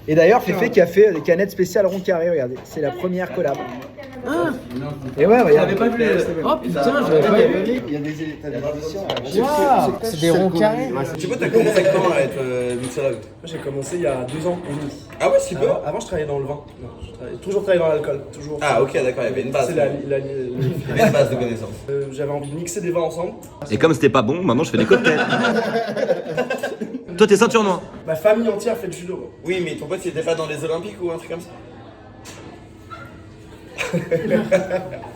Et d'ailleurs, Féfé qui a fait des canettes spéciales rond carré, regardez, c'est la première collab. Ah. Et ouais, regarde. J'avais pas vu. Oh putain, j'avais pas vu. Il y a des éditions. Waouh, c'est des ronds carrés. Tu vois, t'as commencé quand à être mixologue? Moi, j'ai commencé il y a 2 ans et demi. Ah ouais, si peu? Avant, je travaillais dans le vin. Non, toujours travaillé dans l'alcool. Toujours. Ah ok, d'accord, il y avait une base. C'est Il y avait une base de connaissances. J'avais envie de mixer des vins ensemble. Et comme c'était pas bon, maintenant je fais des cocktails. Toi, t'es ceinture noire. Ma famille entière fait du judo. Oui, mais ton pote, il était pas dans les Olympiques ou un truc comme ça?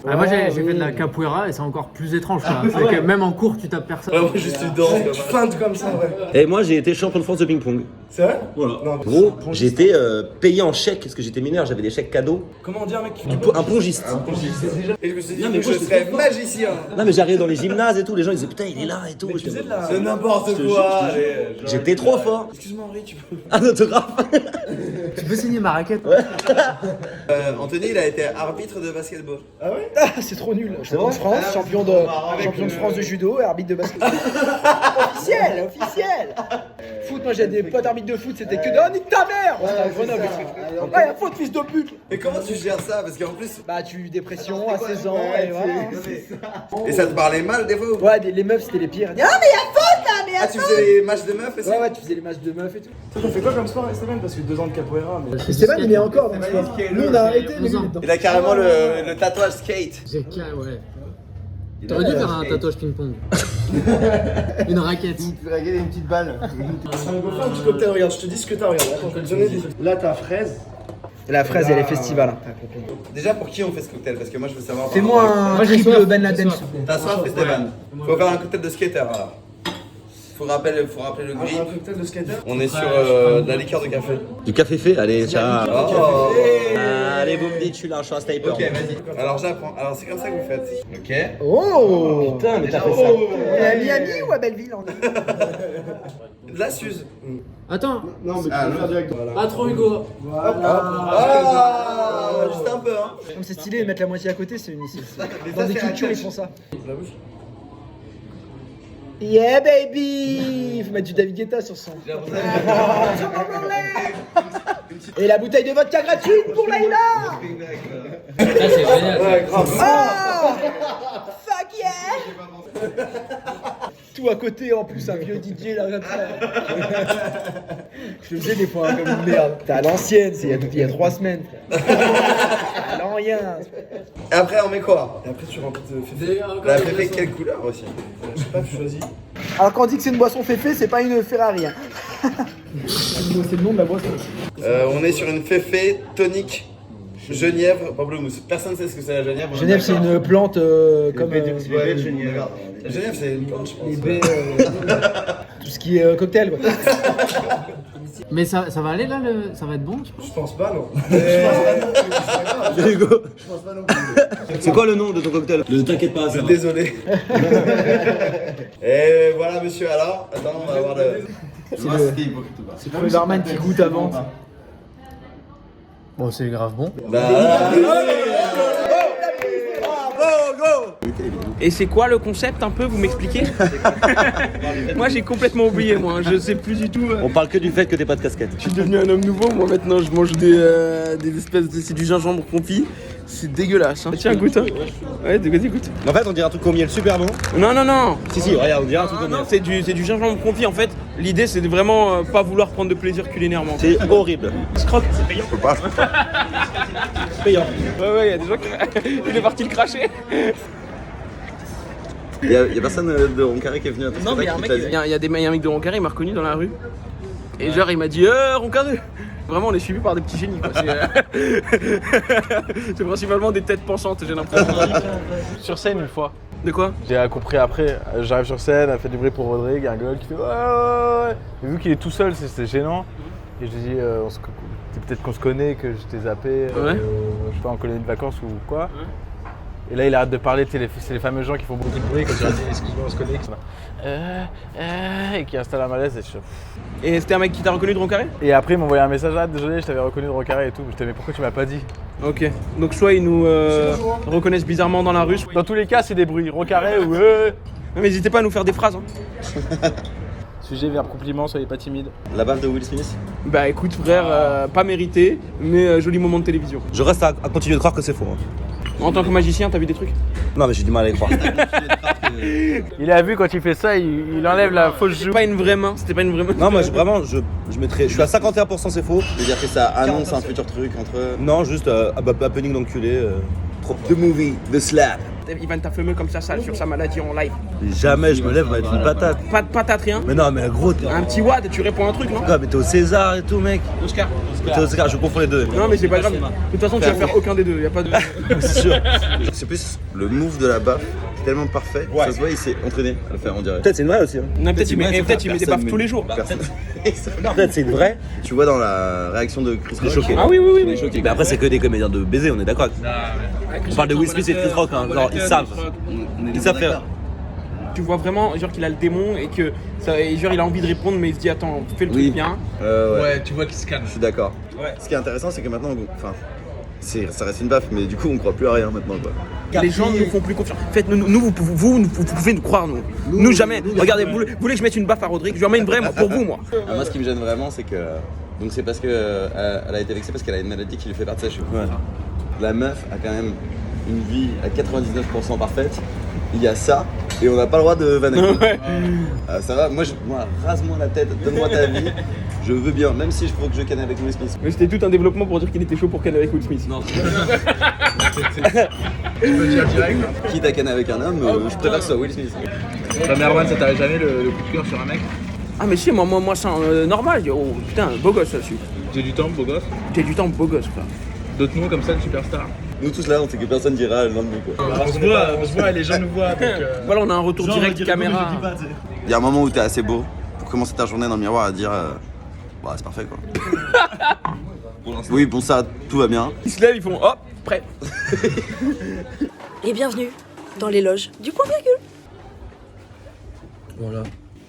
Ah, moi j'ai fait de la capoeira et c'est encore plus étrange quoi. C'est que même en cours tu tapes personne. Ouais, moi juste tu danses. Tu feintes comme ça, ouais. Et moi, j'ai été champion de France de ping-pong. C'est vrai? Voilà. Non, Gros, j'ai été payé en chèque parce que j'étais mineur, j'avais des chèques cadeaux. Comment on dit un mec? Un pongiste. Et je me suis dit Non, mais que moi, je serais magicien. Non, mais j'arrivais dans les gymnases et tout, les gens ils disaient putain, il est là et tout. Tu faisais de la... C'est n'importe quoi. J'étais trop fort. Excuse-moi Henri, tu peux... Un autographe. Tu peux signer ma raquette? Anthony, il a été arbitre de basketball. Ah ouais? Ah, c'est trop nul. Champion de France, champion de France de judo et arbitre de basket. officiel. Foot, moi j'ai des potes arbitres de foot, c'était que de oh, nique ta mère. C'était à Grenoble. Ouais, y'a faute, fils de pute. Mais comment tu gères ça? Parce qu'en plus... Bah, tu dépression à 16 ans et voilà. Et ça te parlait mal des fois ou... Ouais, les meufs c'était les pires. Ah, mais y'a faute là, mais y'a Ah, tu faisais les matchs de meufs aussi? Ouais, tu faisais les matchs de meufs et tout. Toi, t'as fait quoi comme sport, Esteban? Parce que 2 ans de capoeira, mais... Esteban, il est encore dans le sport. Nous, on a arrêté, mais lui, il est dedans. Il a carrément le tatouage skate. J'ai qu'à, ouais. T'aurais dû faire un tatouage ping-pong. Une raquette. Regarder une petite balle. On va faire un petit cocktail, regarde, je te dis ce que t'as, regarde. Attends, je vais te donner des... Là, t'as fraise. Et la fraise, elle est festival. Déjà, pour qui on fait ce cocktail? Parce que moi, je veux savoir... Fais-moi un Moi, j'ai triple soif, Ben j'ai Laden. soif. T'as soif, Esteban? Faut faire un cocktail de skater, alors. Faut rappeler le Un grip. cocktail de skater. On est sur de la liqueur de café. Du café fait, allez, ciao. Oh. Allez, vous me dites, je suis là, je suis un sniper. Ok, vas-y. Alors j'apprends. Alors c'est comme ça que vous faites. Ok. Oh Putain, mais t'as fait ça. Et à Miami ou à Belleville on est De la Suze. Attends, Non, mais tu peux faire direct. pas trop Hugo. Ah, juste un peu, hein. Comme c'est stylé de mettre la moitié à côté, c'est une. Mais Dans ça, des c'est cultures, un ils font ça. La bouche. Yeah baby. Il faut mettre du David Guetta sur son. Et la bouteille de vodka gratuite pour Laïla. Ça c'est génial. Ouais, grave. Oh fuck yeah. Tout à côté en plus, un vieux DJ là comme ça. Je le faisais des fois hein, comme une merde. T'es à l'ancienne, c'est il y a 3 semaines. À l'ancien. Et après on met quoi? Et après, tu remplis de féfé. La féfé quelle couleur aussi? Je sais pas, tu choisis. Alors quand on dit que c'est une boisson féfé, c'est pas une Ferrari. Hein. C'est le nom de la boisson. On est sur une féfé tonique. Genièvre, pamplemousse. Personne ne sait ce que c'est la genièvre. Genève, c'est une plante comme Ouais, Genièvre, c'est une plante, je pense. les baies, tout ce qui est cocktail. Quoi. Mais ça va aller là, ça va être bon? Je pense pas, non. Hugo. C'est quoi le nom de ton cocktail? Ne t'inquiète pas, ça va. Désolé. Et voilà, monsieur, alors. Attends, on va avoir le. C'est le barman qui goûte avant. Bon, c'est grave bon. Bah, Et c'est quoi le concept un peu, vous m'expliquez? Moi j'ai complètement oublié, moi, je sais plus du tout. On parle que du fait que t'es pas de casquette. Je suis devenu un homme nouveau, moi maintenant je mange des espèces de... C'est du gingembre confit, c'est dégueulasse. Hein. Tiens, goûte. Hein. Ouais, goûte. En fait, on dirait un truc au miel super bon. Non. Si, regarde, on dirait un truc au miel. Non, c'est du gingembre confit en fait. L'idée c'est de vraiment pas vouloir prendre de plaisir culinairement. C'est horrible. Je croque, c'est payant. je peux pas. Payant. Ouais, il y a des gens qui... Il est parti le cracher. Il y a personne de Roncaré qui est venu à ton Non, mais il y a un spectacle mec, qui t'a dit. il y a un mec de Roncaré, il m'a reconnu dans la rue. Et genre, il m'a dit Roncaré. Vraiment, on est suivi par des petits génies, quoi. C'est principalement des têtes pensantes, j'ai l'impression. Sur scène une fois. De quoi? J'ai compris après, j'arrive sur scène, elle fait du bruit pour Rodrigue, un gueule qui fait ouais. Et vu qu'il est tout seul, c'est gênant. Et je lui dis, peut-être qu'on se connaît, que je t'ai zappé, Ouais. je sais pas, en colonie de vacances ou quoi. Ouais. Et là, il arrête de parler, c'est les fameux gens qui font beaucoup de bruit quand tu leur dis excuse-moi, on se connaît. Et qui installe un malaise. Et c'était un mec qui t'a reconnu de Roncaré? Et après, il m'a envoyé un message, désolé, je t'avais reconnu de Roncaré et tout. Je mais pourquoi tu m'as pas dit? Ok. Donc, soit ils nous reconnaissent bizarrement dans la rue. Dans tous les cas, c'est des bruits. Roncaré ou Mais n'hésitez pas à nous faire des phrases. Hein. Sujet, verbe, compliment, soyez pas timide. La baffe de Will Smith. Bah écoute frère, pas mérité, mais joli moment de télévision. Je reste à continuer de croire que c'est faux. Hein. En tant que magicien, t'as vu des trucs? Non, mais j'ai du mal à y croire. Il a vu quand il fait ça, il enlève la fausse joue. C'était pas une vraie main, c'était pas une vraie main. Non, moi vraiment, je suis à 51% c'est faux. C'est-à-dire que ça annonce un futur truc entre. Non, juste happening d'enculé. The movie, the slap. Il va t'affirmer comme ça sur sa maladie en live. Jamais je me lève, va être une patate. Pas de patate, rien. Mais non, mais gros, t'es. Un petit wad et tu réponds un truc, non? Mais t'es au César et tout, mec. Oscar. T'es au César, je confonds les deux. Non, mais c'est pas grave. De toute façon, tu vas faire aucun des deux. Y a pas de. C'est sûr. C'est plus le move de la baffe, c'est tellement parfait. Ça se voit, il s'est entraîné à le faire, on dirait. Peut-être c'est une vraie aussi. Hein. Non, peut-être il met des Personne, baffes mais- tous les jours. Personne. Peut-être c'est une vraie. Tu vois dans la réaction de Chris Rock. Choqué. Ah oui. Mais après, c'est que des comédiens de baiser, on est d'accord. On parle de Will Smith et de Chris Rock, hein. Genre, ils savent. Ils savent faire. Tu vois vraiment genre qu'il a le démon et que ça, et genre il a envie de répondre mais il se dit attends fais le truc bien. Ouais, tu vois qu'il se calme. je suis d'accord. Ce qui est intéressant, c'est que maintenant, enfin, ça reste une baffe, mais du coup, on croit plus à rien maintenant, quoi. Les gens ne nous font plus confiance. Faites-nous, vous pouvez nous croire nous. Nous jamais. Regardez, vous voulez que je mette une baffe à Rodrigue, je lui en mets une vraie moi, pour vous moi. Moi, ce qui me gêne vraiment, c'est que. Donc, c'est parce que elle a été vexée parce qu'elle a une maladie qui lui fait partie de sa cheveux. La meuf a quand même une vie à 99% parfaite. Il y a ça, et on n'a pas le droit de vanner. Ouais. Ça va, moi, rase-moi la tête, donne-moi ta vie. Je veux bien, même si je faut que je canne avec Will Smith. Mais c'était tout un développement pour dire qu'il était chaud pour canner avec Will Smith. Non. Quitte à canner avec un homme, je préfère que ce soit Will Smith. Toi, Merwan, ça t'arrive jamais le coup de cœur sur un mec? Ah mais si moi c'est normal. Oh putain beau gosse là-dessus. J'ai du temps, beau gosse. J'ai du temps beau gosse frère. D'autres mots comme ça de superstar. Nous tous là, on sait que personne dira le nom de nous, quoi. On se voit, les gens nous voient. Donc, Voilà on a un retour direct caméra. Il y a un moment où t'es assez beau pour commencer ta journée dans le miroir à dire bah c'est parfait, quoi. Oui, bon, ça, tout va bien. Ils se lèvent, ils font hop prêt. Et bienvenue dans les loges du point virgule. Voilà.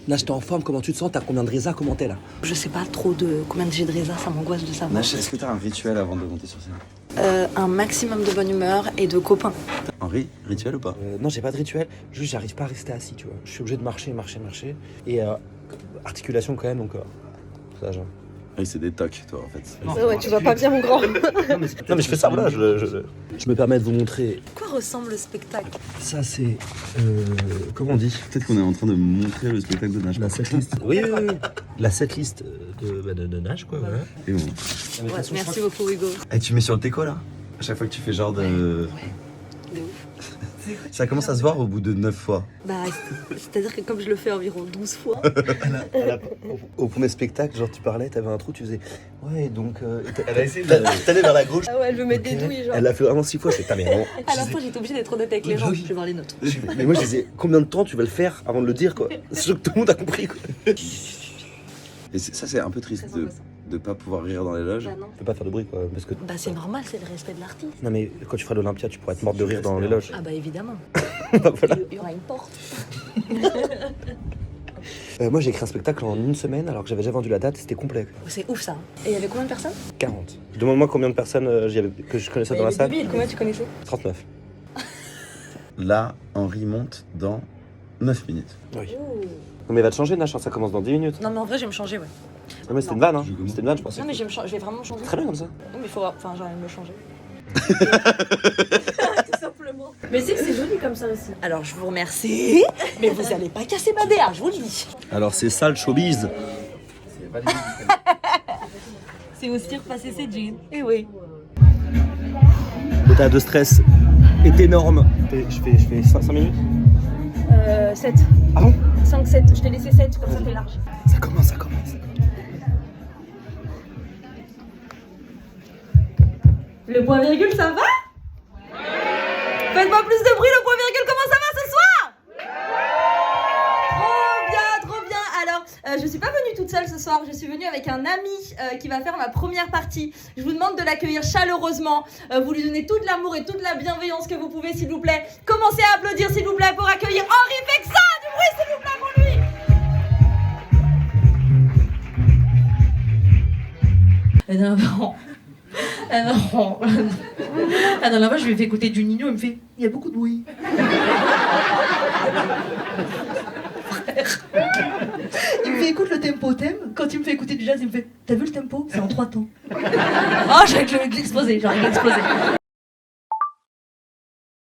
Nash, t'es en forme, comment tu te sens? T'as combien de résa? Comment t'es là? Je sais pas trop de combien de j'ai de résa, ça m'angoisse de savoir. Nash, est-ce que t'as un rituel avant de monter sur scène? Un maximum de bonne humeur et de copains. Un rituel ou pas? Non, j'ai pas de rituel, juste j'arrive pas à rester assis, tu vois. Je suis obligé de marcher. Et articulation quand même, donc ça, genre. Oui, c'est des tocs, toi, en fait. Ouais, tu vas pas bien, mon grand. Non, mais je fais ça, voilà. Je me permets de vous montrer. Quoi ressemble le spectacle? Ça, c'est. Comment on dit? Peut-être qu'on est en train de montrer le spectacle de Nash. La setlist. Oui. La setlist de Nash, quoi. Voilà. Et bon. Ouais, merci beaucoup, Hugo. Et tu mets sur le téco, là? À chaque fois que tu fais genre de... De ouf. Ça commence à se voir au bout de 9 fois. Bah, c'est-à-dire que comme je le fais environ 12 fois. Au premier spectacle, genre tu parlais, t'avais un trou, tu faisais. Ouais, donc. Elle a essayé T'allais vers la gauche. Ah ouais, elle veut mettre des douilles, genre. Elle a fait vraiment 6 fois, c'est pas mais bon. À la fin, j'étais obligée d'être honnête avec les gens. Je vais voir les notes. Mais moi je disais, combien de temps tu vas le faire avant de le dire, quoi? C'est sûr que tout le monde a compris, quoi. Et ça, c'est un peu triste de pas pouvoir rire dans les loges. Bah non. Tu peux pas faire de bruit, quoi. Parce que. Bah c'est normal, c'est le respect de l'artiste. Non, mais quand tu feras l'Olympia, tu pourras être morte de rire dans les loges. Ah bah évidemment. Voilà. Il y aura une porte. Moi j'ai écrit un spectacle en 1 semaine alors que j'avais déjà vendu la date, c'était complet. C'est ouf ça. Et il y avait combien de personnes? 40. Demande-moi combien de personnes que je connaissais dans la salle. Combien tu connaissais? 39. Là, Henri monte dans 9 minutes. Oui. Non mais va te changer, Nash, ça commence dans 10 minutes. Non mais en vrai je vais me changer, ouais. Non mais c'était une vanne, hein. C'était une vanne, je pensais. Non mais je vais vraiment me changer. Très bien comme ça. Non mais il faut... Enfin j'ai envie de me changer. Tout simplement. Mais c'est joli comme ça aussi. Alors je vous remercie, mais vous allez pas casser ma DA, je vous le dis. Alors c'est ça le showbiz. C'est aussi repasser ses jeans. Eh oui. L'état de stress est énorme. Je fais 5 minutes. 7. Ah bon? 5, 7. Je t'ai laissé 7, comme ça t'es large. Ça commence. Le point virgule, ça va? Faites-moi plus de bruit, le point virgule, comment ça va ce soir? Trop bien. Alors, je suis pas venue toute seule ce soir, je suis venue avec un ami qui va faire ma première partie. Je vous demande de l'accueillir chaleureusement, vous lui donnez tout de l'amour et toute la bienveillance que vous pouvez, s'il vous plaît. Commencez à applaudir, s'il vous plaît, pour accueillir Henri Fexa. Du bruit, s'il vous plaît, pour lui. La dernière fois, je lui ai fait écouter du Nino, il me fait « Il y a beaucoup de bruit. » Il me fait écoute le tempo, t'aimes? Quand il me fait écouter du jazz, il me fait, t'as vu le tempo? C'est en 3 temps. Oh, j'ai envie de l'exploser, j'ai envie de l'exploser.